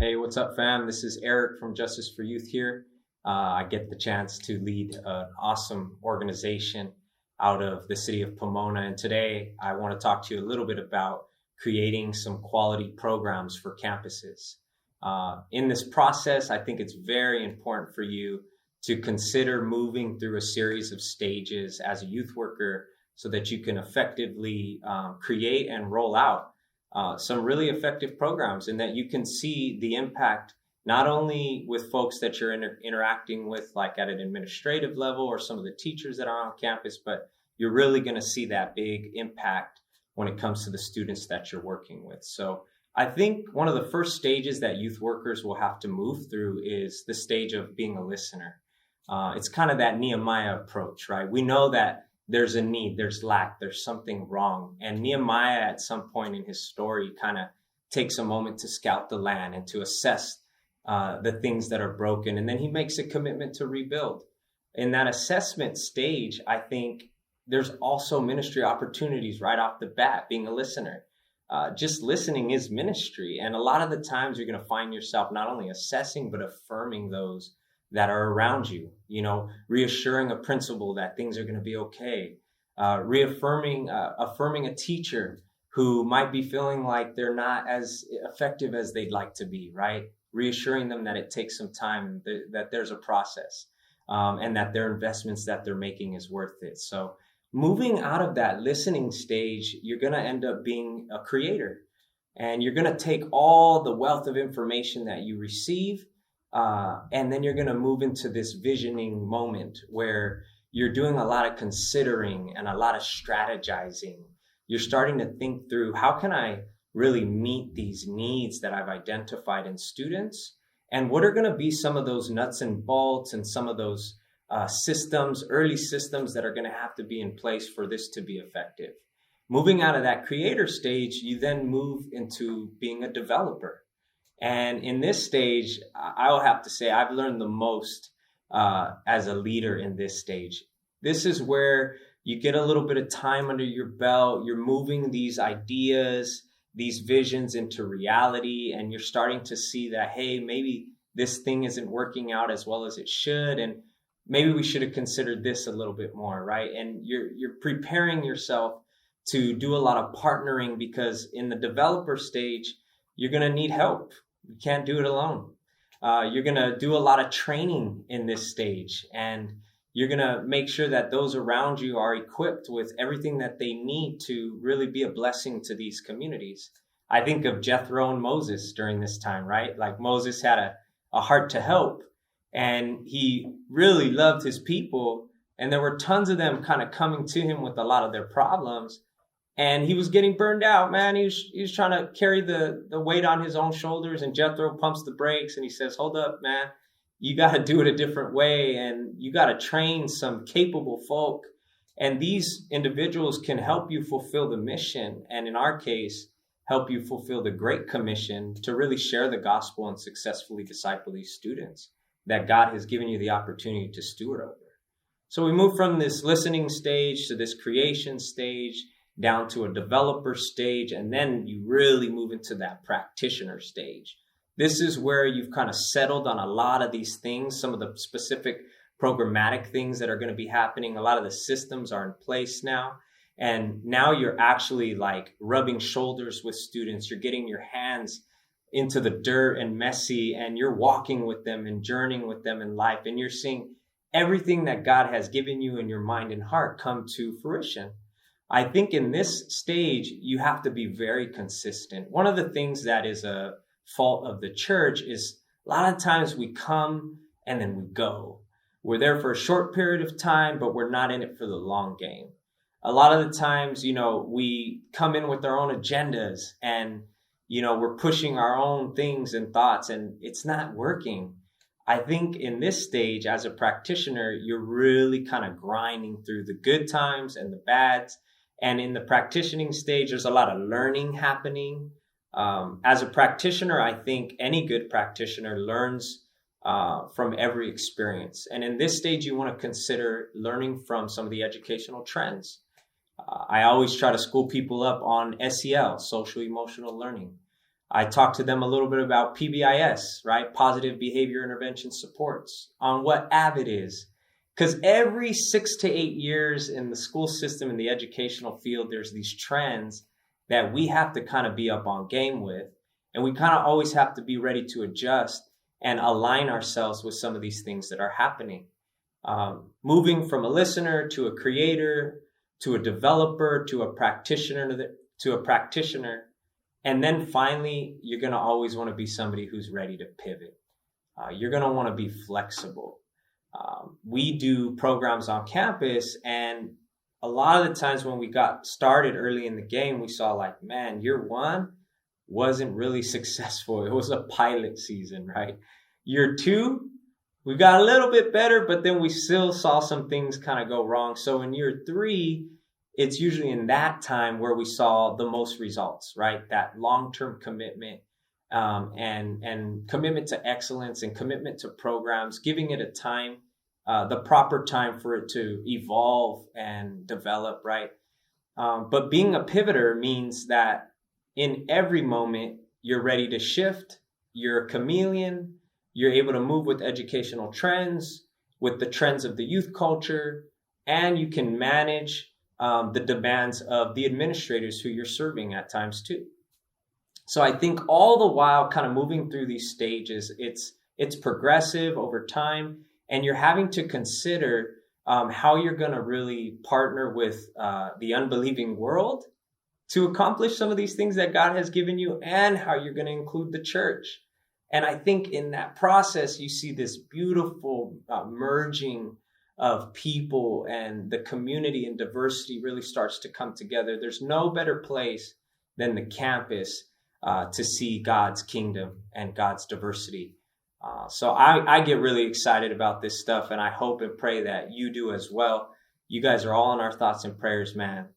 Hey, what's up, fam? This is Eric from Justice for Youth here. I get the chance to lead an awesome organization out of the city of Pomona. And today I want to talk to you a little bit about creating some quality programs for campuses. In this process, I think it's very important for you to consider moving through a series of stages as a youth worker so that you can effectively create and roll out some really effective programs, and that you can see the impact not only with folks that you're interacting with, like at an administrative level or some of the teachers that are on campus, but you're really going to see that big impact when it comes to the students that you're working with. So I think one of the first stages that youth workers will have to move through is the stage of being a listener. It's kind of that Nehemiah approach, right? We know that there's a need, there's lack, there's something wrong. And Nehemiah, at some point in his story, kind of takes a moment to scout the land and to assess the things that are broken. And then he makes a commitment to rebuild. In that assessment stage, I think there's also ministry opportunities right off the bat, being a listener. Just listening is ministry. And a lot of the times you're going to find yourself not only assessing, but affirming those that are around you, reassuring a principal that things are going to be okay, affirming a teacher who might be feeling like they're not as effective as they'd like to be, right? Reassuring them that it takes some time, that there's a process, and that their investments that they're making is worth it. So moving out of that listening stage, you're going to end up being a creator, and you're going to take all the wealth of information that you receive, and then you're going to move into this visioning moment where you're doing a lot of considering and a lot of strategizing. You're starting to think through, how can I really meet these needs that I've identified in students? And what are going to be some of those nuts and bolts and some of those early systems that are going to have to be in place for this to be effective? Moving out of that creator stage, you then move into being a developer. And in this stage, I'll have to say I've learned the most as a leader in this stage. This is where you get a little bit of time under your belt. You're moving these ideas, these visions into reality, and you're starting to see that, hey, maybe this thing isn't working out as well as it should, and maybe we should have considered this a little bit more, right? And you're preparing yourself to do a lot of partnering, because in the developer stage, you're going to need help. You can't do it alone. You're going to do a lot of training in this stage, and you're going to make sure that those around you are equipped with everything that they need to really be a blessing to these communities. I think of Jethro and Moses during this time, right? Like Moses had a heart to help, and he really loved his people. And there were tons of them kind of coming to him with a lot of their problems. And he was getting burned out, man. He was trying to carry the weight on his own shoulders, and Jethro pumps the brakes and he says, hold up, man, you got to do it a different way, and you got to train some capable folk. And these individuals can help you fulfill the mission. And in our case, help you fulfill the Great Commission to really share the gospel and successfully disciple these students that God has given you the opportunity to steward over. So we move from this listening stage to this creation stage, down to a developer stage, and then you really move into that practitioner stage. This is where you've kind of settled on a lot of these things, some of the specific programmatic things that are going to be happening. A lot of the systems are in place now. And now you're actually like rubbing shoulders with students. You're getting your hands into the dirt and messy, and you're walking with them and journeying with them in life. And you're seeing everything that God has given you in your mind and heart come to fruition. I think in this stage, you have to be very consistent. One of the things that is a fault of the church is a lot of times we come and then we go. We're there for a short period of time, but we're not in it for the long game. A lot of the times, we come in with our own agendas, and, we're pushing our own things and thoughts, and it's not working. I think in this stage, as a practitioner, you're really kind of grinding through the good times and the bads. And in the practitioning stage, there's a lot of learning happening. As a practitioner, I think any good practitioner learns from every experience. And in this stage, you want to consider learning from some of the educational trends. I always try to school people up on SEL, social emotional learning. I talk to them a little bit about PBIS, right? Positive Behavior Intervention Supports, on what AVID is. Because every 6 to 8 years in the school system, in the educational field, there's these trends that we have to kind of be up on game with. And we kind of always have to be ready to adjust and align ourselves with some of these things that are happening. Moving from a listener to a creator, to a developer, to a practitioner, and then finally, you're going to always want to be somebody who's ready to pivot. You're going to want to be flexible. We do programs on campus, and a lot of the times when we got started early in the game, we saw like, man, year one wasn't really successful. It was a pilot season, right? Year two, we got a little bit better, but then we still saw some things kind of go wrong. So in year three, it's usually in that time where we saw the most results, right? That long-term commitment and commitment to excellence and commitment to programs, giving it a time, the proper time for it to evolve and develop, right? But being a pivoter means that in every moment, you're ready to shift, you're a chameleon, you're able to move with educational trends, with the trends of the youth culture, and you can manage the demands of the administrators who you're serving at times too. So I think all the while kind of moving through these stages, it's progressive over time, and you're having to consider how you're going to really partner with the unbelieving world to accomplish some of these things that God has given you, and how you're going to include the church. And I think in that process, you see this beautiful merging of people, and the community and diversity really starts to come together. There's no better place than the campus to see God's kingdom and God's diversity. So I get really excited about this stuff, and I hope and pray that you do as well. You guys are all in our thoughts and prayers, man.